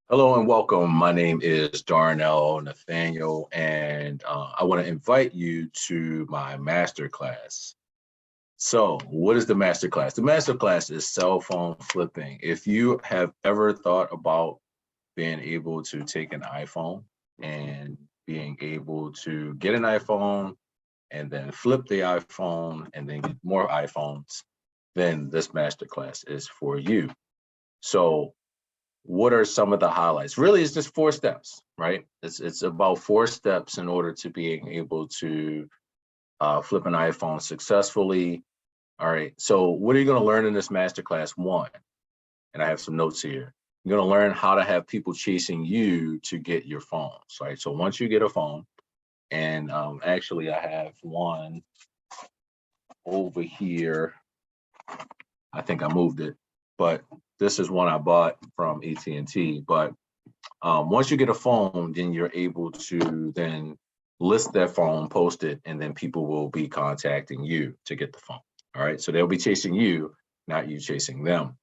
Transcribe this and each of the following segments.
Hello and welcome. My name is Darnell Nathaniel, and I want to invite you to my masterclass. So, what is the masterclass? The masterclass is cell phone flipping. If you have ever thought about being able to take an iPhone and being able to get an iPhone and then flip the iPhone and then get more iPhones, then this masterclass is for you. So, what are some of the highlights? Really, it's just four steps, right? It's about four steps in order to being able to flip an iPhone successfully. All right. So what are you going to learn in this masterclass? One, and I have some notes here. You're going to learn how to have people chasing you to get your phones, right? So once you get a phone, and actually I have one over here. I think I moved it, but this is one I bought from AT&T. But once you get a phone, then you're able to then list that phone, post it, and then people will be contacting you to get the phone. All right. So they'll be chasing you, not you chasing them.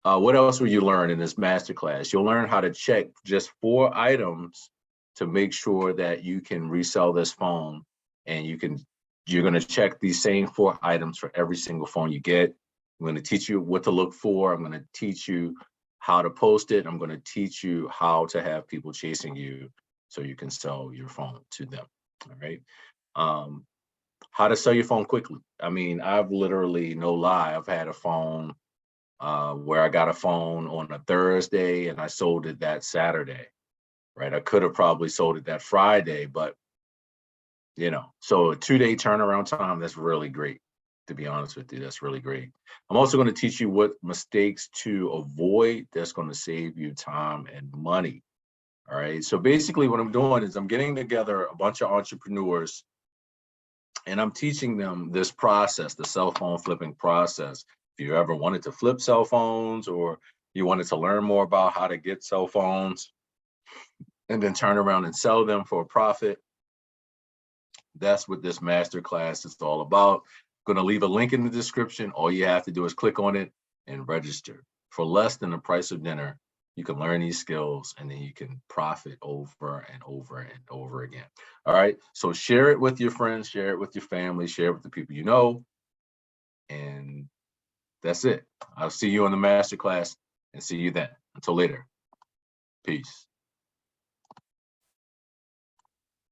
What else will you learn in this masterclass? You'll learn how to check just four items to make sure that you can resell this phone, and you're going to check these same four items for every single phone you get. I'm going to teach you what to look for. I'm going to teach you how to post it. I'm going to teach you how to have people chasing you so you can sell your phone to them. All right. How to sell your phone quickly. I mean, I've literally, no lie, I've had a phone where I got a phone on a Thursday and I sold it that Saturday, right? I could have probably sold it that Friday, but so a 2-day turnaround time, that's really great. To be honest with you, that's really great. I'm also going to teach you what mistakes to avoid that's going to save you time and money. All right. So basically what I'm doing is I'm getting together a bunch of entrepreneurs and I'm teaching them this process, the cell phone flipping process. If you ever wanted to flip cell phones or you wanted to learn more about how to get cell phones and then turn around and sell them for a profit, that's what this masterclass is all about. I'm going to leave a link in the description. All you have to do is click on it and register. For less than the price of dinner, you can learn these skills and then you can profit over and over and over again. All right. So share it with your friends, share it with your family, share it with the people you know. And that's it. I'll see you on the masterclass and see you then. Until later. Peace.